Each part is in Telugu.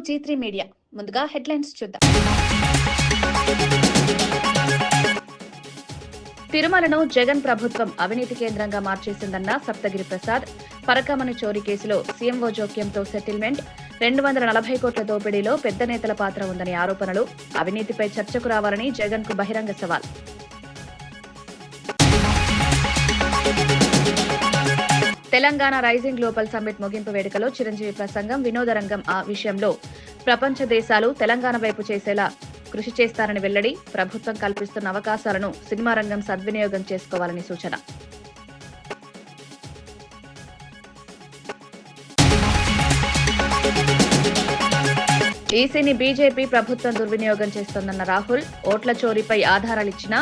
G3 మీడియా ముందుగా హెడ్లైన్స్ చూద్దాం. తిరుమలను జగన్ ప్రభుత్వం అవినీతి కేంద్రంగా మార్చేసిందన్న సప్తగిరి ప్రసాద్. పరకామణి చోరీ కేసులో సీఎంఓ జోక్యంతో సెటిల్మెంట్. 240 కోట్ల దోపిడీలో పెద్ద నేతల పాత్ర ఉందని ఆరోపణలు. అవినీతిపై చర్చకు రావాలని జగన్ కు బహిరంగ సవాల్. తెలంగాణ రైజింగ్ గ్లోబల్ సమ్మిట్ ముగింపు వేడుకలో చిరంజీవి ప్రసంగం. వినోద రంగం ఆ విషయంలో ప్రపంచ దేశాలు తెలంగాణ వైపు చేసేలా కృషి చేస్తారని వెల్లడి. ప్రభుత్వం కల్పిస్తున్న అవకాశాలను సినిమా రంగం సద్వినియోగం చేసుకోవాలని సూచన. ఈసీని బీజేపీ ప్రభుత్వం దుర్వినియోగం చేస్తోందన్న రాహుల్. ఓట్ల చోరీపై ఆధారాలిచ్చినా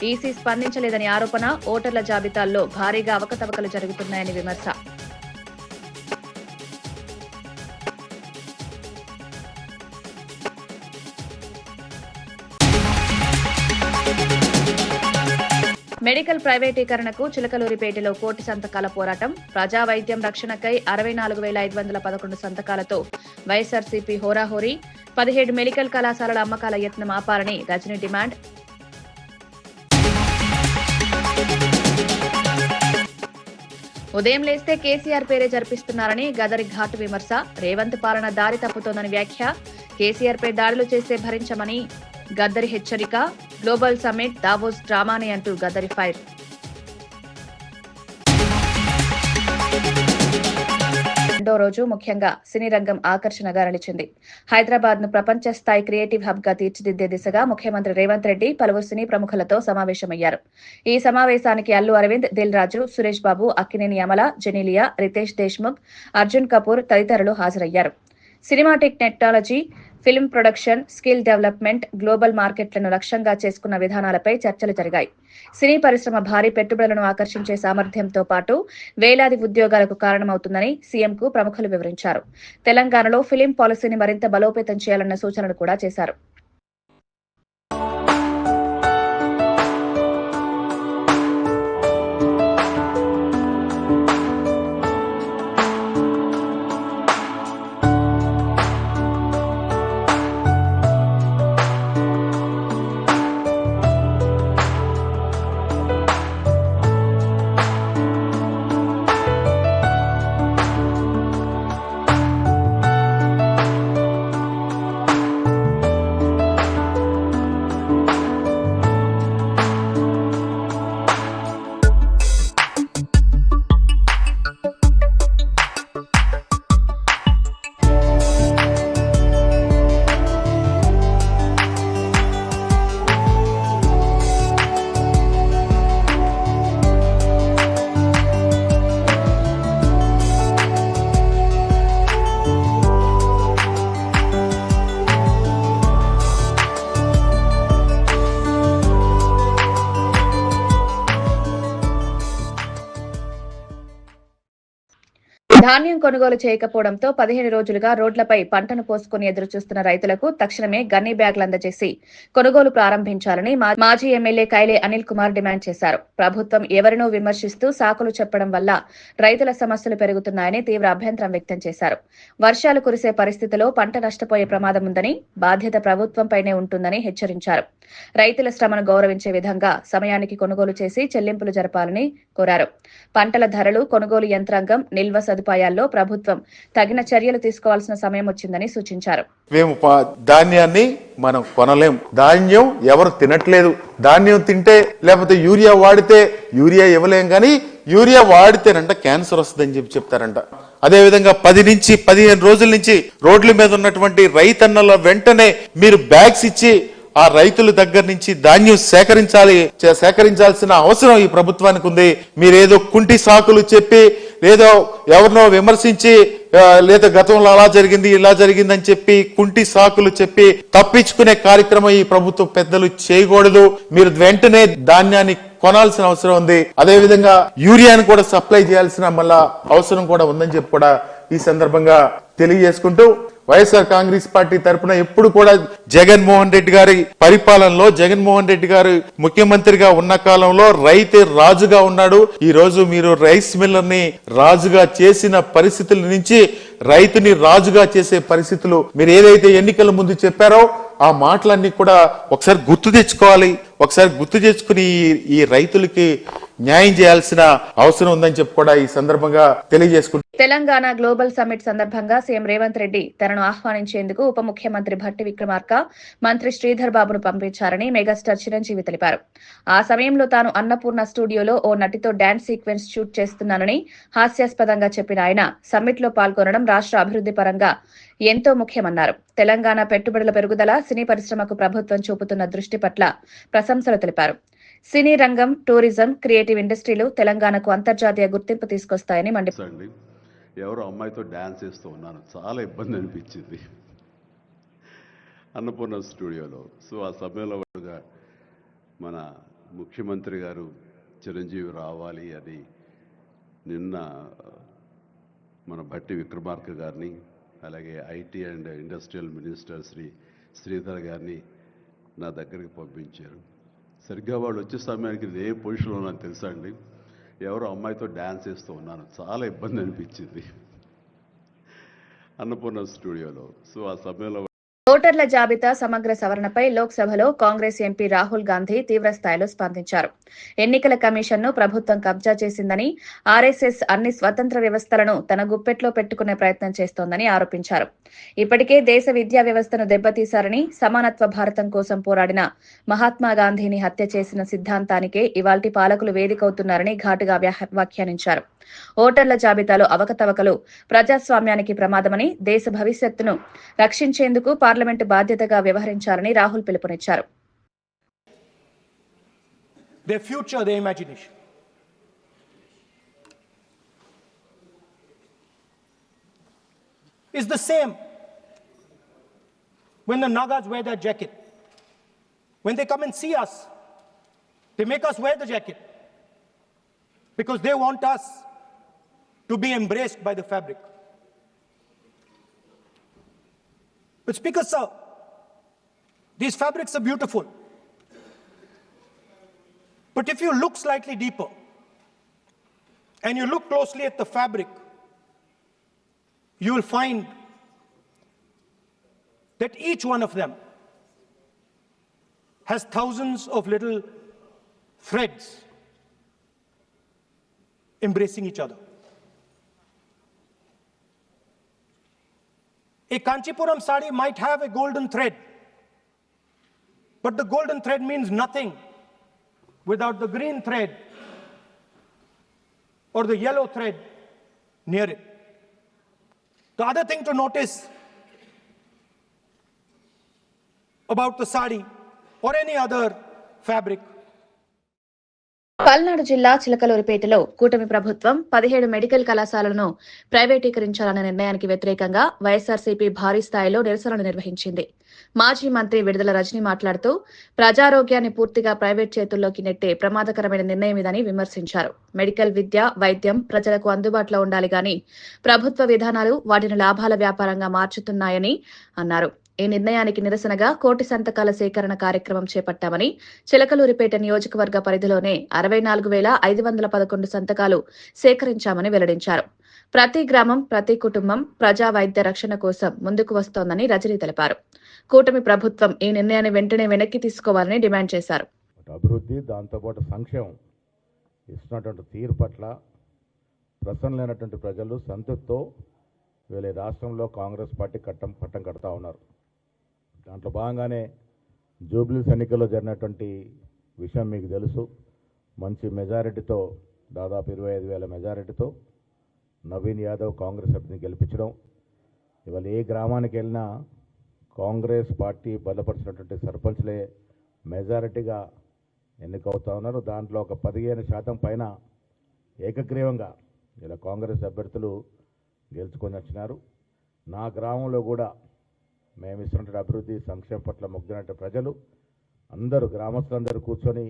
ఈసీ స్పందించలేదని ఆరోపణ. ఓటర్ల జాబితాల్లో భారీగా అవకతవకలు జరుగుతున్నాయని విమర్శ. మెడికల్ ప్రైవేటీకరణకు చిలకలూరిపేటలో కోటి సంతకాల పోరాటం. ప్రజా వైద్యం రక్షణకై 64,511 సంతకాలతో వైఎస్ఆర్సీపీ హోరాహోరీ. 17 మెడికల్ కళాశాలల అమ్మకాల యత్నం ఆపాలని రజనీ డిమాండ్. ఉదయం లేస్తే కేసీఆర్ పేరే జరిపిస్తున్నారని గదరి ఘాటు విమర్శ. రేవంత్ పాలన దారి తప్పుతోందని వ్యాఖ్య. కేసీఆర్ పై దాడులు చేస్తే భరించమని గద్దరి హెచ్చరిక. గ్లోబల్ సమ్మిట్ దావోస్ డ్రామానే అంటూ గద్దరి ఫైర్. రెండో రోజు ముఖ్యంగా సినీ రంగం ఆకర్షణగా నిలిచింది. హైదరాబాద్ ను ప్రపంచ స్థాయి క్రియేటివ్ హబ్ గా తీర్చిదిద్దే దిశగా ముఖ్యమంత్రి రేవంత్ రెడ్డి పలువురు సినీ ప్రముఖులతో సమావేశమయ్యారు. ఈ సమావేశానికి అల్లు అరవింద్, దిల్ రాజు, సురేష్ బాబు, అక్కినేని అమల, జెనీలియా, రితేష్ దేశ్ముఖ్, అర్జున్ కపూర్ తదితరులు హాజరయ్యారు. Cinematic technology, film production, skill development, global మార్కెట్లను లక్ష్యంగా చేసుకున్న విధానాలపై చర్చలు జరిగాయి. సినీ పరిశ్రమ భారీ పెట్టుబడులను ఆకర్షించే సామర్థ్యంతో పాటు వేలాది ఉద్యోగాలకు కారణమవుతుందని సీఎంకు ప్రముఖులు వివరించారు. తెలంగాణలో ఫిలిం పాలసీని మరింత బలోపేతం చేయాలన్న సూచనలు కూడా చేశారు. ధాన్యం కొనుగోలు చేయకపోవడంతో 15 రోజులుగా రోడ్లపై పంటను పోసుకుని ఎదురుచూస్తున్న రైతులకు తక్షణమే గన్నీ బ్యాగులు అందజేసి కొనుగోలు ప్రారంభించాలని మాజీ ఎమ్మెల్యే కైలే అనిల్ కుమార్ డిమాండ్ చేశారు. ప్రభుత్వం ఎవరినో విమర్శిస్తూ సాకులు చెప్పడం వల్ల రైతుల సమస్యలు పెరుగుతున్నాయని తీవ్ర అభ్యంతరం వ్యక్తం చేశారు. వర్షాలు కురిసే పరిస్థితిలో పంట నష్టపోయే ప్రమాదం ఉందని, బాధ్యత ప్రభుత్వంపైనే ఉంటుందని హెచ్చరించారు. రైతుల శ్రమను గౌరవించే విధంగా సమయానికి కొనుగోలు చేసి చెల్లింపులు జరపాలని కోరారు. పంటల ధరలు, కొనుగోలు యంత్రాంగం, నిల్వ సదుపాయాల్లో ప్రభుత్వం తగిన చర్యలు తీసుకోవాల్సిన సమయం వచ్చిందని సూచించారు. మేము ధాన్యాన్ని మనం కొనలేం, ధాన్యం ఎవరు తినట్లేదు. ధాన్యం తింటే లేకపోతే యూరియా వాడితే యూరియా ఇవ్వలేం, కానీ యూరియా వాడితేనంట క్యాన్సర్ వస్తుందని చెప్తారంట. అదేవిధంగా 10 నుంచి 15 రోజుల నుంచి రోడ్ల మీద ఉన్నటువంటి రైతన్నల వెంటనే మీరు బ్యాగ్స్ ఇచ్చి ఆ రైతుల దగ్గర నుంచి ధాన్యం సేకరించాల్సిన అవసరం ఈ ప్రభుత్వానికి ఉంది. మీరేదో కుంటి సాకులు చెప్పి, లేదో ఎవరినో విమర్శించి, లేదా గతంలో అలా జరిగింది ఇలా జరిగిందని చెప్పి కుంటి సాకులు చెప్పి తప్పించుకునే కార్యక్రమం ఈ ప్రభుత్వ పెద్దలు చేయకూడదు. మీరు వెంటనే ధాన్యాన్ని కొనాల్సిన అవసరం ఉంది. అదేవిధంగా యూరియాను కూడా సప్లై చేయాల్సిన మళ్ళా అవసరం కూడా ఉందని చెప్పి కూడా ఈ సందర్భంగా తెలియజేసుకుంటూ, వైఎస్ఆర్ కాంగ్రెస్ పార్టీ తరఫున ఎప్పుడు కూడా జగన్మోహన్ రెడ్డి గారి పరిపాలనలో, జగన్మోహన్ రెడ్డి గారు ముఖ్యమంత్రిగా ఉన్న కాలంలో రైతే రాజుగా ఉన్నాడు. ఈ రోజు మీరు రైస్ మిల్లర్ ని రాజుగా చేసిన పరిస్థితుల నుంచి రైతుని రాజుగా చేసే పరిస్థితులు మీరు ఏదైతే ఎన్నికల ముందు చెప్పారో ఆ మాటలన్నీ కూడా ఒకసారి గుర్తు తెచ్చుకోవాలి. ఒకసారి గుర్తు తెచ్చుకుని ఈ రైతులకి న్యాయం చేయాల్సిన అవసరం ఉందని చెప్పి కూడా ఈ సందర్భంగా తెలియజేసుకుంటున్నాను. తెలంగాణ గ్లోబల్ సమ్మిట్ సందర్భంగా సీఎం రేవంత్ రెడ్డి తనను ఆహ్వానించేందుకు ఉప ముఖ్యమంత్రి భట్టి విక్రమార్క, మంత్రి శ్రీధర్ బాబును పంపించారని మెగాస్టార్ చిరంజీవి తెలిపారు. ఆ సమయంలో తాను అన్నపూర్ణ స్టూడియోలో ఓ నటితో డాన్స్ సీక్వెన్స్ షూట్ చేస్తున్నానని హాస్యాస్పదంగా చెప్పిన ఆయన సమ్మిట్లో పాల్గొనడం రాష్ట్ర అభివృద్ధి పరంగా ఎంతో ముఖ్యమన్నారు. తెలంగాణ పెట్టుబడుల పెరుగుదల, సినీ పరిశ్రమకు ప్రభుత్వం చూపుతున్న దృష్టి పట్ల ప్రశంసలు తెలిపారు. సినీ రంగం, టూరిజం, క్రియేటివ్ ఇండస్ట్రీలు తెలంగాణకు అంతర్జాతీయ గుర్తింపు తీసుకొస్తాయని మండిపడ్డారు. ఎవరో అమ్మాయితో డ్యాన్స్ చేస్తూ ఉన్నాను, చాలా ఇబ్బంది అనిపించింది అన్నపూర్ణ స్టూడియోలో. సో ఆ సమయంలో మన ముఖ్యమంత్రి గారు చిరంజీవి రావాలి అని నిన్న మన భట్టి విక్రమార్క గారిని, అలాగే IT and industrial minister Sridhar గారిని నా దగ్గరికి పంపించారు. సరిగ్గా వాళ్ళు వచ్చే సమయానికి ఏ పొజిషన్లో నాకు తెలుసా అండి, ఎవరో అమ్మాయితో డ్యాన్స్ చేస్తూ ఉన్నాను, చాలా ఇబ్బంది అనిపించింది అన్నపూర్ణ స్టూడియోలో. సో ఆ సమయంలో ఓటర్ల జాబితా సమగ్ర సవరణపై లోక్సభలో కాంగ్రెస్ ఎంపీ రాహుల్ గాంధీ తీవ్రస్థాయిలో స్పందించారు. ఎన్నికల కమిషన్ను ప్రభుత్వం కబ్జా చేసిందని, ఆర్ఎస్ఎస్ అన్ని స్వతంత్ర వ్యవస్థలను తన గుప్పెట్లో పెట్టుకునే ప్రయత్నం చేస్తోందని ఆరోపించారు. ఇప్పటికే దేశ విద్యా వ్యవస్థను దెబ్బతీశారని, సమానత్వ భారతం కోసం పోరాడిన మహాత్మా గాంధీని హత్య చేసిన సిద్ధాంతానికే ఇవాల్టి పాలకులు వేదికవుతున్నారని ఘాటుగా వ్యాఖ్యానించారు. ఓటర్ల జాబితాలో అవకతవకలు ప్రజాస్వామ్యానికి ప్రమాదమని, దేశ భవిష్యత్తును రక్షించేందుకు పార్లమెంటు బాధ్యతగా వ్యవహరించాలని రాహుల్ పిలుపునిచ్చారు. Their future, their imagination. Is the same when the Nagas wear their jacket. When they come and see us, they make us wear the jacket because they want us to be embraced by the fabric. But Speaker Sir, these fabrics are beautiful. But if you look slightly deeper and you look closely at the fabric, you will find that each one of them has thousands of little threads embracing each other. A Kanchipuram sari might have a golden thread, but the golden thread means nothing without the green thread or the yellow thread near it. The other thing to notice about the sari or any other fabric, Palnadu జిల్లా చిలకలూరిపేటలో కూటమి ప్రభుత్వం 17 మెడికల్ కళాశాలలను ప్రైవేటీకరించాలన్న నిర్ణయానికి వ్యతిరేకంగా వైఎస్సార్సీపీ భారీ స్థాయిలో నిరసనలు నిర్వహించింది. మాజీ మంత్రి విడుదల రజని మాట్లాడుతూ ప్రజారోగ్యాన్ని పూర్తిగా ప్రైవేట్ చేతుల్లోకి నెట్టే ప్రమాదకరమైన నిర్ణయం ఇదని విమర్శించారు. మెడికల్ విద్య, వైద్యం ప్రజలకు అందుబాటులో ఉండాలి గాని ప్రభుత్వ విధానాలు వాటిని లాభాల వ్యాపారంగా మార్చుతున్నాయని అన్నారు. ఈ నిర్ణయానికి నిరసనగా 1 కోటి సంతకాల సేకరణ కార్యక్రమం చేపట్టామని, చిలకలూరిపేట నియోజకవర్గ పరిధిలోనే 64,511 సంతకాలు సేకరించామని వెల్లడించారు. ప్రతి గ్రామం, ప్రతి కుటుంబం ప్రజా వైద్య రక్షణ కోసం ముందుకు వస్తోందని రజని తెలిపారు. కూటమి ప్రభుత్వం ఈ నిర్ణయాన్ని వెంటనే వెనక్కి తీసుకోవాలని డిమాండ్ చేశారు. అభివృద్ధి, దాంతోపాటు సంక్షేమం ఇస్తున్నటువంటి తీరు పట్ల ప్రసన్న లేనటువంటి ప్రజలు సంతృప్తితో వీళ్ళ రాష్ట్రంలో కాంగ్రెస్ పార్టీ పట్టం కడతా ఉన్నారు. దాంట్లో భాగంగానే జూబ్లీస్ ఎన్నికల్లో జరిగినటువంటి విషయం మీకు తెలుసు. మంచి మెజారిటీతో, దాదాపు 25,000 మెజారిటీతో నవీన్ యాదవ్ కాంగ్రెస్ అభ్యర్థిని గెలిపించడం. ఇవాళ ఏ గ్రామానికి వెళ్ళినా కాంగ్రెస్ పార్టీ బలపరిచినటువంటి సర్పంచ్లే మెజారిటీగా ఎన్నికవుతా ఉన్నారు. దాంట్లో ఒక 15% పైన ఏకగ్రీవంగా ఇలా కాంగ్రెస్ అభ్యర్థులు గెలుచుకొని వచ్చినారు. నా గ్రామంలో కూడా మేము ఇస్తున్నటువంటి అభివృద్ధి, సంక్షేమం పట్ల ముగ్ధులైన ప్రజలు అందరూ, గ్రామస్తులందరూ కూర్చొని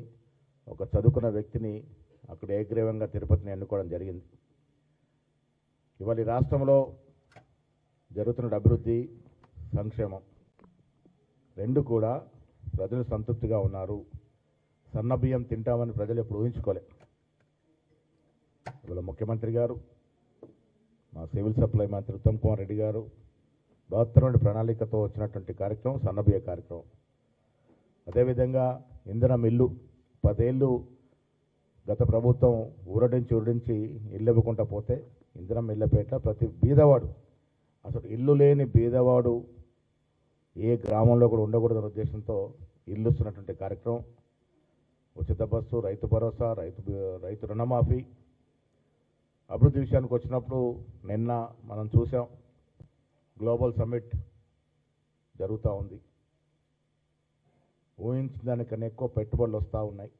ఒక చదువుకున్న వ్యక్తిని అక్కడ ఏకగ్రీవంగా తిరుపతిని ఎన్నుకోవడం జరిగింది. ఇవాళ ఈ రాష్ట్రంలో జరుగుతున్న అభివృద్ధి, సంక్షేమం రెండు కూడా ప్రజలు సంతృప్తిగా ఉన్నారు. సన్నబియ్యం తింటామని ప్రజలు ఎప్పుడు ఊహించుకోలే. ఇవాళ ముఖ్యమంత్రి గారు, మా సివిల్ సప్లై మంత్రి ఉత్తమ్ కుమార్ రెడ్డి గారు బృహత్తరమైన ప్రణాళికతో వచ్చినటువంటి కార్యక్రమం సన్నబియ్య కార్యక్రమం. అదేవిధంగా ఇంధనం ఇల్లు 10 ఏళ్ళు గత ప్రభుత్వం ఊరడించి ఇల్లు ఇవ్వకుండా పోతే ఇంధనం ఇళ్ళపేట ప్రతి బీదవాడు, అసలు ఇల్లు లేని బీదవాడు ఏ గ్రామంలో కూడా ఉండకూడదనే ఉద్దేశంతో ఇల్లు ఇస్తున్నటువంటి కార్యక్రమం. ఉచిత బస్సు, రైతు భరోసా, రైతు రుణమాఫీ. అభివృద్ధి విషయానికి వచ్చినప్పుడు నిన్న మనం చూసాం, గ్లోబల్ సమ్మిట్ జరుగుతూ ఉంది. ఊహించిన దానికన్నా ఎక్కువ పెట్టుబడులు వస్తూ ఉన్నాయి.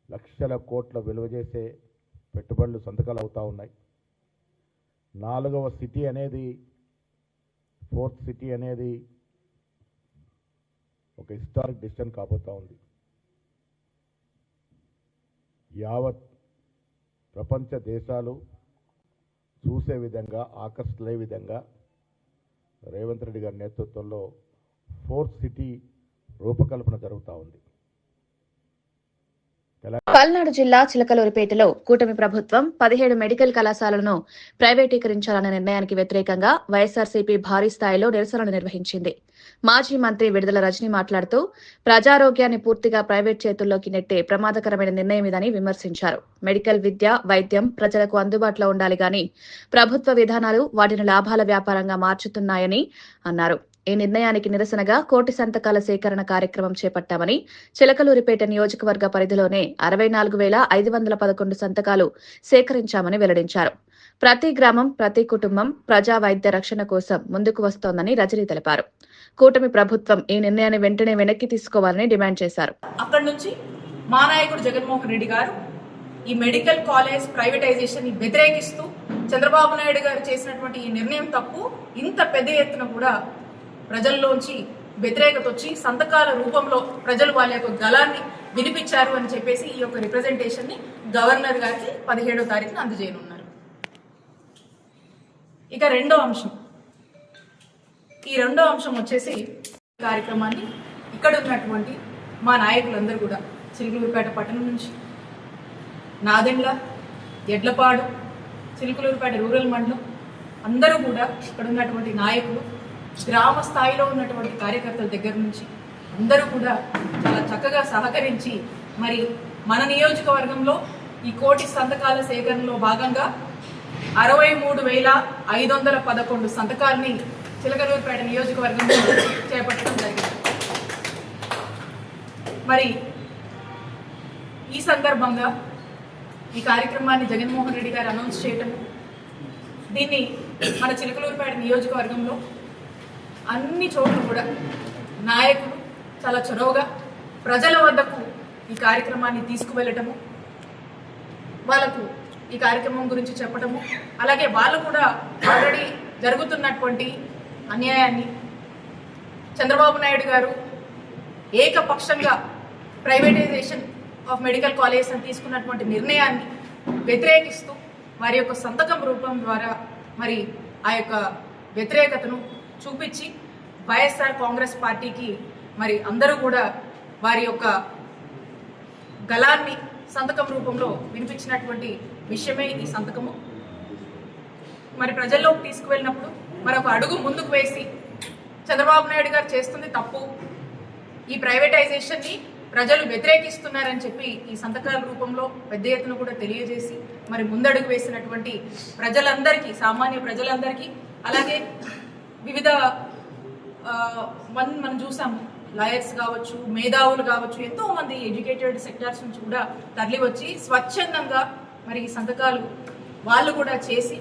లక్షల కోట్ల విలువ చేసే పెట్టుబడులు సంతకాలు అవుతూ ఉన్నాయి. 4వ సిటీ అనేది, 4th సిటీ అనేది ఒక హిస్టారిక్ డిసిషన్ కాబోతూ ఉంది. యావత్ ప్రపంచ దేశాలు చూసే విధంగా, ఆకర్షితులే విధంగా రేవంత్ రెడ్డి గారి నేతృత్వంలో 4th సిటీ రూపకల్పన జరుగుతూ ఉంది. పల్నాడు జిల్లా చిలకలూరిపేటలో కూటమి ప్రభుత్వం 17 మెడికల్ కళాశాలలను ప్రైవేటీకరించాలన్న నిర్ణయానికి వ్యతిరేకంగా వైఎస్సార్సీపీ భారీ స్థాయిలో నిరసనలు నిర్వహించింది. మాజీ మంత్రి విడుదల రజని మాట్లాడుతూ ప్రజారోగ్యాన్ని పూర్తిగా ప్రైవేట్ చేతుల్లోకి నెట్టే ప్రమాదకరమైన నిర్ణయం ఇదని విమర్శించారు. మెడికల్ విద్య, వైద్యం ప్రజలకు అందుబాటులో ఉండాలి గాని ప్రభుత్వ విధానాలు వాటిని లాభాల వ్యాపారంగా మార్చుతున్నాయని అన్నారు. ఈ నిర్ణయానికి నిరసనగా 1 కోటి సంతకాల సేకరణ కార్యక్రమం చేపట్టామని, చిలకలూరిపేట నియోజకవర్గ పరిధిలోనే 64,511 సంతకాలు సేకరించామని వెల్లడించారు. ప్రతి గ్రామం, ప్రతి కుటుంబం ప్రజా వైద్య రక్షణ కోసం ముందుకు వస్తోందని రజని తెలిపారు. కూటమి ప్రభుత్వం ఈ నిర్ణయాన్ని వెంటనే వెనక్కి తీసుకోవాలని డిమాండ్ చేశారు. అక్కడి నుంచి మా నాయకుడు జగన్మోహన్ రెడ్డి గారు ఈ మెడికల్ కాలేజ్ ప్రైవేటైజేషన్ ని వ్యతిరేకిస్తూ చంద్రబాబు నాయుడు గారు చేసినటువంటి ఈ నిర్ణయం తప్పు, ఇంత పెద్ద ఎత్తున కూడా ప్రజల్లోంచి వ్యతిరేకత వచ్చి సంతకాల రూపంలో ప్రజలు వాళ్ళ యొక్క గళాన్ని వినిపించారు అని చెప్పేసి ఈ యొక్క రిప్రజెంటేషన్ ని గవర్నర్ గారికి 17వ తారీఖున అందజేయనున్నారు. ఇక రెండో అంశం వచ్చేసి కార్యక్రమాన్ని ఇక్కడ ఉన్నటువంటి మా నాయకులందరూ కూడా చిలుకలూరుపేట పట్టణం నుంచి నాదెండ్ల, ఎడ్లపాడు, చిలుకలూరుపేట రూరల్ మండలం అందరూ కూడా ఇక్కడ ఉన్నటువంటి నాయకులు, గ్రామ స్థాయిలో ఉన్నటువంటి కార్యకర్తల దగ్గర నుంచి అందరూ కూడా చాలా చక్కగా సహకరించి మరి మన నియోజకవర్గంలో ఈ 1 కోటి సంతకాల సేకరణలో భాగంగా 63,511 సంతకాలని చిలకలూరుపేట నియోజకవర్గంలో చేపట్టడం జరిగింది. మరి ఈ సందర్భంగా ఈ కార్యక్రమాన్ని జగన్మోహన్ రెడ్డి గారు అనౌన్స్ చేయటం, దీన్ని మన చిలకలూరుపేట నియోజకవర్గంలో అన్ని చోట్ల కూడా నాయకులు చాలా చొరవగా ప్రజల వద్దకు ఈ కార్యక్రమాన్ని తీసుకువెళ్ళటము, వాళ్ళకు ఈ కార్యక్రమం గురించి చెప్పటము, అలాగే వాళ్ళు కూడా ఆల్రెడీ జరుగుతున్నటువంటి అన్యాయాన్ని, చంద్రబాబు నాయుడు గారు ఏకపక్షంగా ప్రైవేటైజేషన్ ఆఫ్ మెడికల్ కాలేజ్ అని తీసుకున్నటువంటి నిర్ణయాన్ని వ్యతిరేకిస్తూ వారి యొక్క సంతకం రూపం ద్వారా మరి ఆ యొక్క వ్యతిరేకతను చూపించి వైఎస్ఆర్ కాంగ్రెస్ పార్టీకి మరి అందరూ కూడా వారి యొక్క గళాన్ని సంతకం రూపంలో వినిపించినటువంటి విషయమే ఈ సంతకము. మరి ప్రజల్లోకి తీసుకువెళ్ళినప్పుడు మరొక అడుగు ముందుకు వేసి చంద్రబాబు నాయుడు గారు చేస్తుంది తప్పు, ఈ ప్రైవేటైజేషన్ని ప్రజలు వ్యతిరేకిస్తున్నారని చెప్పి ఈ సంతకాల రూపంలో పెద్ద ఎత్తున కూడా తెలియజేసి మరి ముందడుగు వేసినటువంటి ప్రజలందరికీ, సామాన్య ప్రజలందరికీ, అలాగే వివిధ మనం చూసాము, లాయర్స్ కావచ్చు, మేధావులు కావచ్చు, ఎంతో మంది ఎడ్యుకేటెడ్ సెక్టార్స్ నుంచి కూడా తరలి వచ్చి స్వచ్ఛందంగా మరి ఈ సంతకాలు వాళ్ళు కూడా చేసి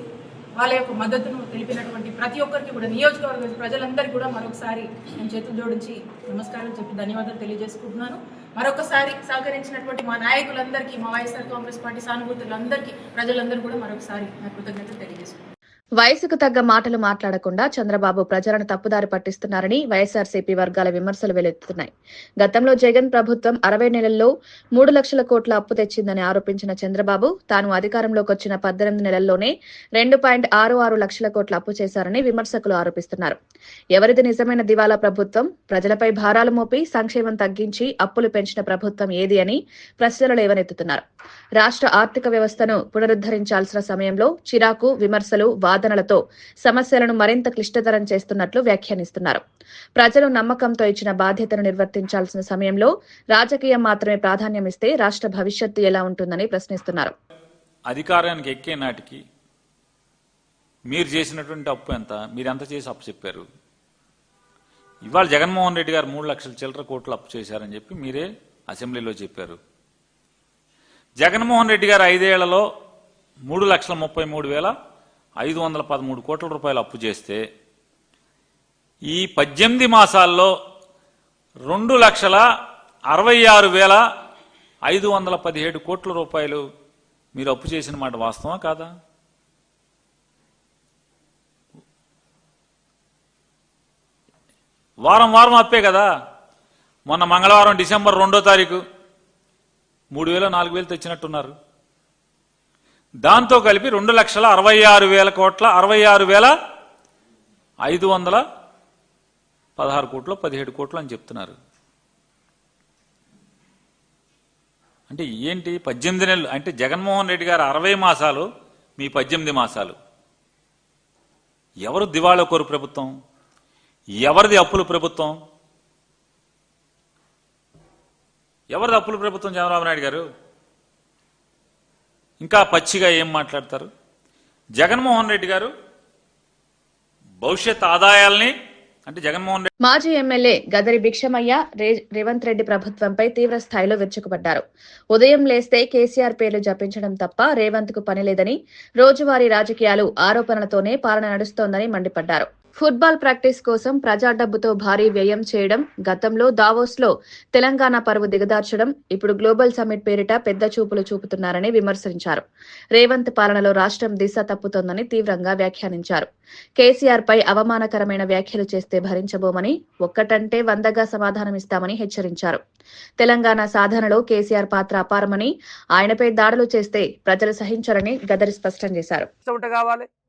వాళ్ళ యొక్క మద్దతును తెలిపినటువంటి ప్రతి ఒక్కరికి కూడా, నియోజకవర్గ ప్రజలందరికీ కూడా మరొకసారి నేను చేతులు జోడించి నమస్కారం చెప్పి ధన్యవాదాలు తెలియజేసుకుంటున్నాను. మరొకసారి సహకరించినటువంటి మా నాయకులందరికీ, మా వైఎస్ఆర్ కాంగ్రెస్ పార్టీ సానుభూతులందరికీ, ప్రజలందరూ కూడా మరొకసారి నా కృతజ్ఞతలు తెలియజేసుకుంటున్నాను. వయసుకు తగ్గ మాటలు మాట్లాడకుండా చంద్రబాబు ప్రజలను తప్పుదారి పట్టిస్తున్నారని వైఎస్సార్సీపీ వర్గాల విమర్శలు వెల్లువెత్తుతున్నాయి. గతంలో జగన్ ప్రభుత్వం 60 నెలల్లో 3 లక్షల కోట్ల అప్పు తెచ్చిందని ఆరోపించిన చంద్రబాబు తాను అధికారంలోకి వచ్చిన 18 నెలల్లోనే 2.66 లక్షల కోట్ల అప్పు చేశారని విమర్శకులు ఆరోపిస్తున్నారు. ఎవరిది నిజమైన దివాలా ప్రభుత్వం? ప్రజలపై భారాలు మోపి సంక్షేమం తగ్గించి అప్పులు పెంచిన ప్రభుత్వం ఏది అని ప్రశ్నలు లేవనెత్తుతున్నారు. రాష్ట్ర ఆర్థిక వ్యవస్థను పునరుద్ధరించాల్సిన సమయంలో చిరాకు, విమర్శలు, వాదనలతో సమస్యలను మరింత క్లిష్టతరం చేస్తున్నట్లు వ్యాఖ్యానిస్తున్నారు. ప్రజలు నమ్మకంతో ఇచ్చిన బాధ్యతను నిర్వర్తించాల్సిన సమయంలో రాజకీయం మాత్రమే ప్రాధాన్యమిస్తే రాష్ట్ర భవిష్యత్తు ఎలా ఉంటుందని ప్రశ్నిస్తున్నారు. అధికారానికి ఎక్కే నాటికి మీరు చేసినటువంటి అప్పు ఎంత, మీరెంత చేసి అప్పు చెప్పారు? ఇవాళ జగన్మోహన్ రెడ్డి గారు 3 లక్షల చిల్లర కోట్లు అప్పు చేశారని చెప్పి మీరే అసెంబ్లీలో చెప్పారు. జగన్మోహన్ రెడ్డి గారు 5 ఏళ్లలో 3,33,513 కోట్ల రూపాయలు అప్పు చేస్తే ఈ 18 మాసాల్లో 2,66,517 కోట్ల రూపాయలు మీరు అప్పు చేసిన మాట వాస్తవా కాదా? వారం వారం అప్పే కదా. మొన్న మంగళవారం డిసెంబర్ 2వ తారీఖు 3,000 4,000 తెచ్చినట్టున్నారు. దాంతో కలిపి 2,66,000 కోట్ల 66,516 కోట్లు 17 కోట్లు అని చెప్తున్నారు. అంటే ఏంటి 18 నెలలు అంటే జగన్మోహన్ రెడ్డి గారు 60 మాసాలు, మీ 18 మాసాలు. ఎవరు దివాళా కోరు ప్రభుత్వం? ఎవరిది అప్పుల ప్రభుత్వం? ఎవరిది అప్పుల ప్రభుత్వం? చంద్రబాబు నాయుడు గారు ఇంకా పచ్చిగా ఏం మాట్లాడతారు? జగన్మోహన్ రెడ్డి గారు భవిష్యత్ ఆదాయాల్ని అంటే జగన్మోహన్ రెడ్డి మాజీ ఎమ్మెల్యే గదరి భిక్షమయ్య రేవంత్ రెడ్డి ప్రభుత్వంపై తీవ్ర స్థాయిలో విరుచుకుపడ్డారు. ఉదయం లేస్తే కేసీఆర్ పేర్లు జపించడం తప్ప రేవంత్ కు పని లేదని, రోజువారీ రాజకీయాలు ఆరోపణలతోనే పాలన నడుస్తోందని మండిపడ్డారు. ఫుట్బాల్ ప్రాక్టీస్ కోసం ప్రజా డబ్బుతో భారీ వ్యయం చేయడం, గతంలో దావోస్ లో తెలంగాణ పరువు దిగదార్చడం, ఇప్పుడు గ్లోబల్ సమ్మిట్ పేరిట పెద్ద చూపులు చూపుతున్నారని విమర్శించారు. రేవంత్ పాలనలో రాష్ట్రం దిశ తప్పుతోందని తీవ్రంగా వ్యాఖ్యానించారు. కేసీఆర్ పై అవమానకరమైన వ్యాఖ్యలు చేస్తే భరించబోమని, ఒక్కటంటే 100గా సమాధానమిస్తామని హెచ్చరించారు. తెలంగాణ సాధనలో కేసీఆర్ పాత్ర అపారమని, ఆయనపై దాడులు చేస్తే ప్రజలు సహించరని గదరి స్పష్టం చేశారు.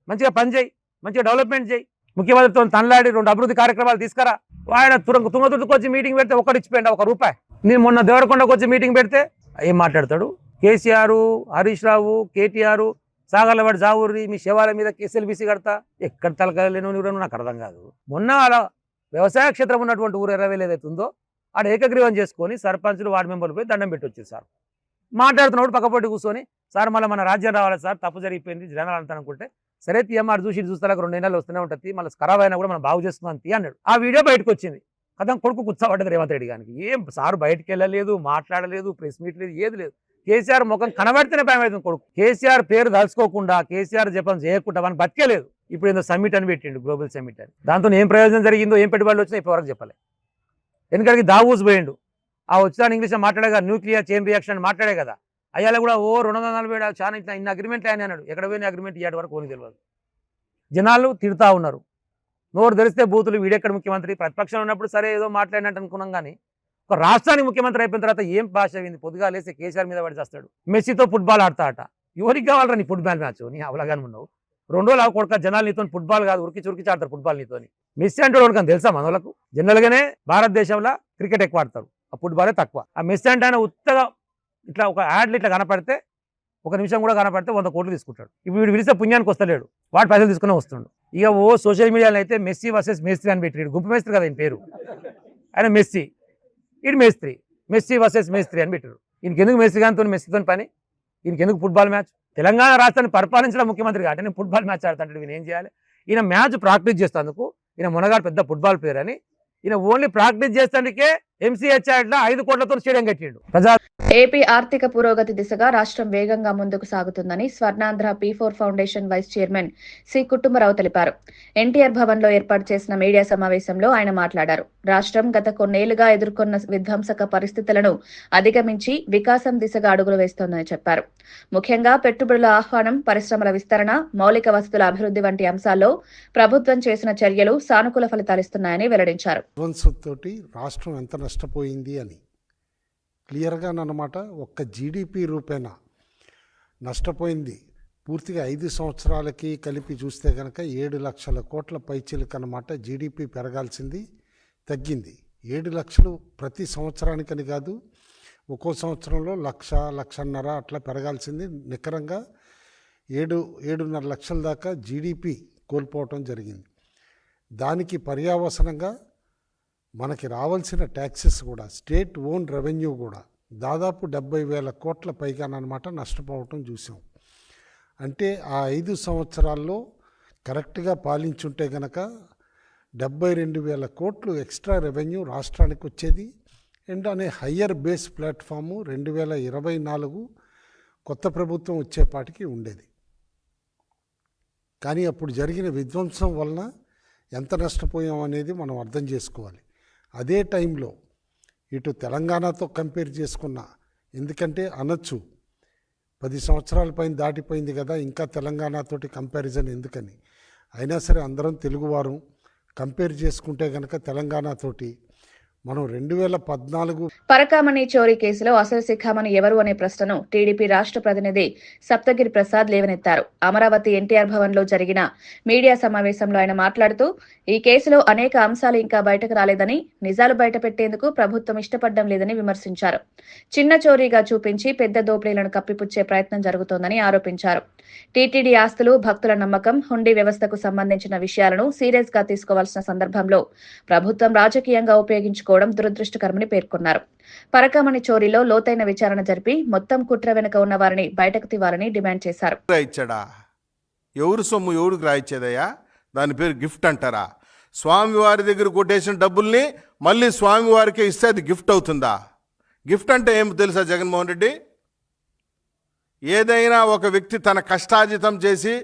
మంచిగా పని చేయి, మంచిగా డెవలప్మెంట్ చేయి, ముఖ్యమంత్రితో తనలాడి 2 అభివృద్ధి కార్యక్రమాలు తీసుకురా. ఆయన తుంగతుర్తికి వచ్చి మీటింగ్ పెడితే ఒక్కడిచ్చిపోయింది ₹1. నేను మొన్న దేవరకొండకు వచ్చి మీటింగ్ పెడితే ఏం మాట్లాడతాడు? కేసీఆర్, హరీష్ రావు, కేటీఆర్, సాగర్లవాడి జావూరి, మీ శివాల మీద కేసీఎల్బీసీ కడతా, ఎక్కడ తలకలేను నాకు అర్థం కాదు. మొన్న అలా వ్యవసాయ క్షేత్రం ఉన్నటువంటి ఊరు 20,000 ఏదైతే ఉందో ఆడ ఏకగ్రీవం చేసుకొని సర్పంచులు, వార్డు మెంబర్లు పోయి దండం పెట్టి వచ్చారు. సార్ మాట్లాడుతున్నప్పుడు పక్కపొట్టి కూర్చొని, సార్ మళ్ళీ మన రాజ్యం రావాలి సార్, తప్పు జరిగిపోయింది జనాలు అంతా అనుకుంటే, సరే తీయమ్మారు చూసి చూస్తాలకు 2 నెలలు వస్తూనే ఉంటుంది, మళ్ళీ ఖరాబ్ అయినా కూడా మనం బాగు చేస్తున్నాం తీ అన్నాడు. ఆ వీడియో బయటకు వచ్చింది. కథం కొడుకు కూర్చోబడ్డది రేవంత్ రెడ్డి గారికి. ఏం సార్ బయటకు వెళ్ళలేదు, మాట్లాడలేదు, ప్రెస్ మీట్ లేదు, ఏది లేదు. కేసీఆర్ ముఖం కనబడితేనే భయం అవుతుంది కొడుకు. కేసీఆర్ పేరు దలుచుకోకుండా, కేసీఆర్ జపం చేయకుండా మనం బతికేలేదు. ఇప్పుడు ఏదో సమ్మిట్ అని పెట్టిండు, గ్లోబల్ సమ్మిట్ అని. దాంతో ఏం ప్రయోజనం జరిగిందో, ఏం పెట్టుబడులు వచ్చినా ఇప్పటివరకు చెప్పలే. ఎందుకంటే దావూస్ పోయిండు, ఆ వచ్చాను ఇంగ్లీష్లో మాట్లాడే కదా, న్యూక్లియర్ చైన్ రియాక్షన్ అని మాట్లాడే కదా. అయ్యాల కూడా 240 చాలా ఇన్ని అగ్రిమెంట్లు ఆయన అన్నాడు. ఎక్కడ పోయిన అగ్రిమెంట్ ఇయ్యాటి వరకు ఓని తెలియదు. జనాలు తిడతా ఉన్నారు. నోరు తెరిస్తే బూతులు. వీడెక్కడ ముఖ్యమంత్రి? ప్రతిపక్షంలో ఉన్నప్పుడు సరే ఏదో మాట్లాడినట్టు అనుకున్నాం, కానీ ఒక రాష్ట్రానికి ముఖ్యమంత్రి అయిపోయిన తర్వాత ఏం భాష అయింది? పొద్దుగా లేస్తే కేసీఆర్ మీద పడి చేస్తాడు. మెస్సీతో ఫుట్బాల్ ఆడతా అట. ఎవరికి కావాలరా నీ ఫుట్బాల్ మ్యాచ్? నీ అవలాగానే ఉన్నావు. 2 రోజులు కొడుక జనాలు నీతో ఫుట్బాల్ కాదు, ఉరికిచి ఆడతారు ఫుట్బాల్ నీతోని. మెస్సీ అంటే వాడికి తెలుసా మనోళ్ళకు? జనరల్గానే భారతదేశంలో క్రికెట్ ఎక్కువ ఆడతారు, ఆ ఫుట్బాలే తక్కువ. ఆ మెస్సీ అంటే ఆయన ఉత్తగా ఇట్లా ఒక యాడ్లు ఇట్లా కనపడితే, 1 నిమిషం కూడా కనపడితే 100 కోట్లు తీసుకుంటాడు. ఇప్పుడు వీడు పిలిస్తే పుణ్యానికి వస్తలేడు, వాడు పైసలు తీసుకునే వస్తుండు. ఇక సోషల్ మీడియాలో అయితే మెస్సీ వర్సెస్ మేస్త్రి అని పెట్టాడు. గుంపు మేస్త్రి కదా ఈయన పేరు. ఆయన మెస్సీ, ఇది మేస్త్రి. మెస్సీ వర్సెస్ మేస్త్రి అని పెట్టారు. ఈయనకెందుకు మెస్సీ గానితో మెస్సీతో పని? ఈయనకెందుకు ఫుట్బాల్ మ్యాచ్? తెలంగాణ రాష్ట్రాన్ని పరిపాలించడం ముఖ్యమంత్రి కాబట్టి నేను ఫుట్బాల్ మ్యాచ్ ఆడతాడు. ఈయన ఏం చేయాలి? ఈయన మ్యాచ్ ప్రాక్టీస్ చేస్తేందుకు, ఈయన మునగాడు పెద్ద ఫుట్బాల్ ప్లేయర్ అని, ఈయన ఓన్లీ ప్రాక్టీస్ చేస్తానికే ఎంసీహెచ్ఆర్లో 5 కోట్లతో స్టేడియం కట్టిండు. ఏపీ ఆర్థిక పురోగతి దిశగా రాష్ట్రం వేగంగా ముందుకు సాగుతుందని Swarnandhra P4 foundation vice chairman C Kutumbarao తెలిపారు. ఎన్టీఆర్ భవన్ లో ఏర్పాటు చేసిన మీడియా సమావేశంలో ఆయన మాట్లాడారు. రాష్ట్రం గత కొన్నేళ్లుగా ఎదుర్కొన్న విధ్వంసక పరిస్థితులను అధిగమించి వికాసం దిశగా అడుగులు వేస్తోందని చెప్పారు. ముఖ్యంగా పెట్టుబడుల ఆహ్వానం, పరిశ్రమల విస్తరణ, మౌలిక వసతుల అభివృద్ధి వంటి అంశాల్లో ప్రభుత్వం చేసిన చర్యలు సానుకూల ఫలితాలిస్తున్నాయని వెల్లడించారు. తోటి రాష్ట్రం ఎంత నష్టపోయింది అని క్లియర్గా అన్నమాట. ఒక్క జీడిపి రూపేణా నష్టపోయింది పూర్తిగా 5 సంవత్సరాలకి కలిపి చూస్తే కనుక 7 లక్షల కోట్ల పైచిలుకు అన్నమాట. జీడిపి పెరగాల్సింది తగ్గింది. 7 లక్షలు ప్రతి సంవత్సరానికని కాదు, ఒక్కో సంవత్సరంలో 1,00,000-1,50,000 అట్లా పెరగాల్సింది నికరంగా 7.5 లక్షల దాకా జీడిపి కోల్పోవటం జరిగింది. దానికి పర్యావసనంగా మనకి రావాల్సిన ట్యాక్సెస్ కూడా, స్టేట్ ఓన్ రెవెన్యూ కూడా దాదాపు 70,000 కోట్ల పైగానమాట నష్టపోవటం చూసాం. అంటే ఆ 5 సంవత్సరాల్లో కరెక్ట్గా పాలించుంటే గనక 72,000 కోట్లు ఎక్స్ట్రా రెవెన్యూ రాష్ట్రానికి వచ్చేది. అండ్ అనే హయ్యర్ బేస్ ప్లాట్ఫాము 2024 కొత్త ప్రభుత్వం వచ్చేపాటికి ఉండేది. కానీ అప్పుడు జరిగిన విధ్వంసం వలన ఎంత నష్టపోయాం అనేది మనం అర్థం చేసుకోవాలి. అదే టైంలో ఇటు తెలంగాణతో కంపేర్ చేసుకున్నా, ఎందుకంటే అనొచ్చు 10 సంవత్సరాల పైన దాటిపోయింది కదా, ఇంకా తెలంగాణతోటి కంపారిజన్ ఎందుకని. అయినా సరే అందరం తెలుగువారు కంపేర్ చేసుకుంటే కనుక తెలంగాణతోటి మనం 2014 పరకామణి చోరీ కేసులో అసలు శిఖామణి ఎవరు అనే ప్రశ్నను టీడీపీ రాష్ట్ర ప్రతినిధి సప్తగిరి ప్రసాద్ లేవనెత్తారు. అమరావతి ఎన్టీఆర్ భవన్ లో జరిగిన మీడియా సమావేశంలో ఆయన మాట్లాడుతూ, ఈ కేసులో అనేక అంశాలు ఇంకా బయటకు రాలేదని, నిజాలు బయటపెట్టేందుకు ప్రభుత్వం ఇష్టపడడం లేదని విమర్శించారు. చిన్న చోరీగా చూపించి పెద్ద దోపిడీలను కప్పిపుచ్చే ప్రయత్నం జరుగుతోందని ఆరోపించారు. టీటీడీ ఆస్తులు, భక్తుల నమ్మకం, హుండీ వ్యవస్థకు సంబంధించిన విషయాలను సీరియస్ గా తీసుకోవాల్సిన సందర్భంలో ప్రభుత్వం రాజకీయంగా ఉపయోగించుకోవడం దురదృష్టకరమని పేర్కొన్నారు. పరకామణి చోరీలో లోతైన విచారణ జరిపి మొత్తం కుట్ర వెనుక ఉన్న వారిని బయటకు తీవాలని డిమాండ్ చేశారు. రాయిచ్చాడా? ఎవరు సొమ్ము ఎవరికి రాయిచ్చేదయ్యా? దాని పేరు గిఫ్ట్ అంటారా? స్వామివారి దగ్గర కొట్టేసిన డబ్బుల్ని మళ్ళీ స్వామివారికే ఇస్తే అది గిఫ్ట్ అవుతుందా? గిఫ్ట్ అంటే ఏం తెలుసా జగన్మోహన్ రెడ్డి? ఏదైనా ఒక వ్యక్తి తన కష్టార్జితం చేసి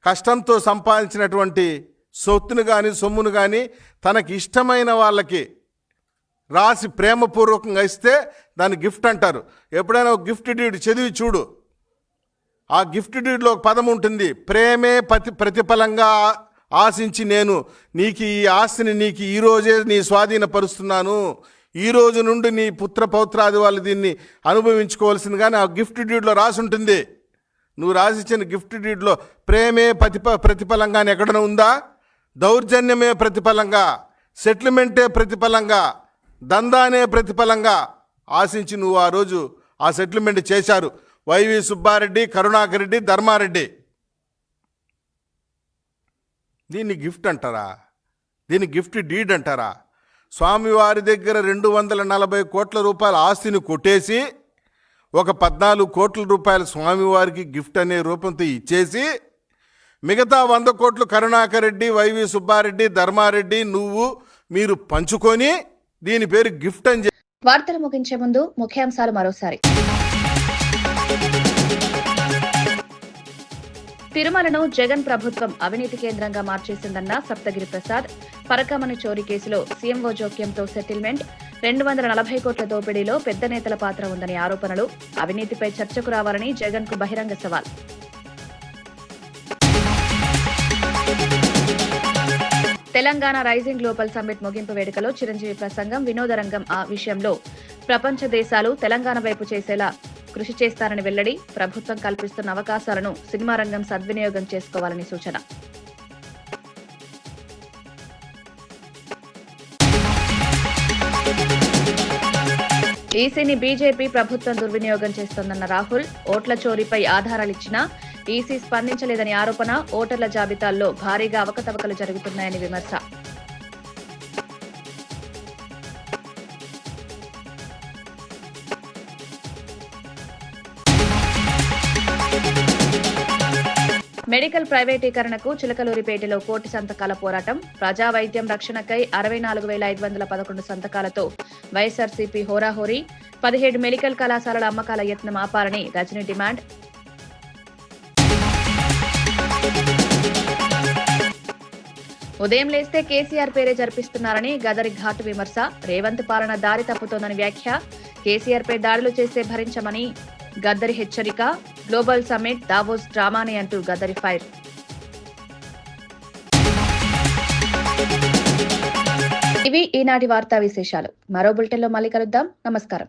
కష్టంతో సంపాదించినటువంటి సొత్తును కానీ సొమ్మును కానీ తనకి ఇష్టమైన వాళ్ళకి రాసి ప్రేమపూర్వకంగా ఇస్తే దాన్ని గిఫ్ట్ అంటారు. ఎప్పుడైనా ఒక గిఫ్ట్ డీడ్ చదివి చూడు. ఆ గిఫ్ట్ డీడ్లో ఒక పదం ఉంటుంది, ప్రేమే ప్రతిఫలంగా ఆశించి నేను నీకు ఈ ఆస్తిని నీకు ఈరోజే నీ స్వాధీనపరుస్తున్నాను, ఈ రోజు నుండి నీ పుత్ర పౌత్రాది వాళ్ళు దీన్ని అనుభవించుకోవాల్సింది. కానీ ఆ గిఫ్ట్ డీడ్లో రాసి ఉంటుంది. నువ్వు రాసిచ్చిన గిఫ్ట్ డీడ్లో ప్రేమే ప్రతిఫలంగా ఎక్కడైనా ఉందా? దౌర్జన్యమే ప్రతిఫలంగా, సెటిల్మెంటే ప్రతిఫలంగా, దందానే ప్రతిఫలంగా ఆశించి నువ్వు ఆ రోజు ఆ సెటిల్మెంట్ చేశారు వైవి సుబ్బారెడ్డి, కరుణాకర్ రెడ్డి, ధర్మారెడ్డి. దీన్ని గిఫ్ట్ అంటారా? దీన్ని గిఫ్ట్ డీడ్ అంటారా? స్వామివారి దగ్గర 240 కోట్ల రూపాయల ఆస్తిని కొట్టేసి ఒక 14 కోట్ల రూపాయల స్వామివారికి గిఫ్ట్ అనే రూపంతో ఇచ్చేసి మిగతా 100 కోట్లు కరుణాకర్ రెడ్డి, వైవి సుబ్బారెడ్డి, ధర్మారెడ్డి మీరు పంచుకొని దీని పేరు గిఫ్ట్ అని. వార్తలు ముగించే ముందు ముఖ్యాంశాలు మరోసారి. తిరుమలను జగన్ ప్రభుత్వం అవినీతి కేంద్రంగా మార్చేసిందన్న సప్తగిరి ప్రసాద్. పరకామణి చోరీ కేసులో సీఎంఓ జోక్యంతో సెటిల్మెంట్. 240 కోట్ల దోపిడీలో పెద్ద నేతల పాత్ర ఉందని ఆరోపణలు. అవినీతిపై చర్చకు రావాలని జగన్ కు బహిరంగ సవాల్. తెలంగాణ రైజింగ్ గ్లోబల్ సమ్మిట్ ముగింపు వేడుకలో చిరంజీవి ప్రసంగం. వినోద రంగం ఆ విషయంలో ప్రపంచ దేశాలు తెలంగాణ వైపు చేసేలా కృషి చేస్తారని వెల్లడి. ప్రభుత్వం కల్పిస్తున్న అవకాశాలను సినిమా రంగం సద్వినియోగం చేసుకోవాలని సూచన. ఈసీని బీజేపీ ప్రభుత్వం దుర్వినియోగం చేస్తోందన్న రాహుల్. ఓట్ల చోరీపై ఆధారాలిచ్చినా ఈసీ స్పందించలేదని ఆరోపణ. ఓటర్ల జాబితాల్లో భారీగా అవకతవకలు జరుగుతున్నాయని విమర్శ. మెడికల్ ప్రైవేటీకరణకు చిలకలూరిపేటలో కోటి సంతకాల పోరాటం. ప్రజా వైద్యం రక్షణకై 64,511 సంతకాలతో వైఎస్ఆర్సీపీ హోరాహోరీ. 17 మెడికల్ కళాశాలల అమ్మకాల యత్నం ఆపాలని రజనీ డిమాండ్. ఉదయం లేస్తే కేసీఆర్ పేరే జరిపిస్తున్నారని గదరి ఘాటు విమర్శ. రేవంత్ పాలన దారి తప్పుతోందని వ్యాఖ్య. కేసీఆర్ పై దాడులు చేస్తే భరించమని గద్దరి హెచ్చరిక. గ్లోబల్ సమ్మిట్ దావోస్ డ్రామాని అంటూ గద్దరి ఫైర్. ఇవి ఈనాటి వార్తా విశేషాలు. మరో బులెటిన్లో మళ్ళీ కలుద్దాం. నమస్కారం.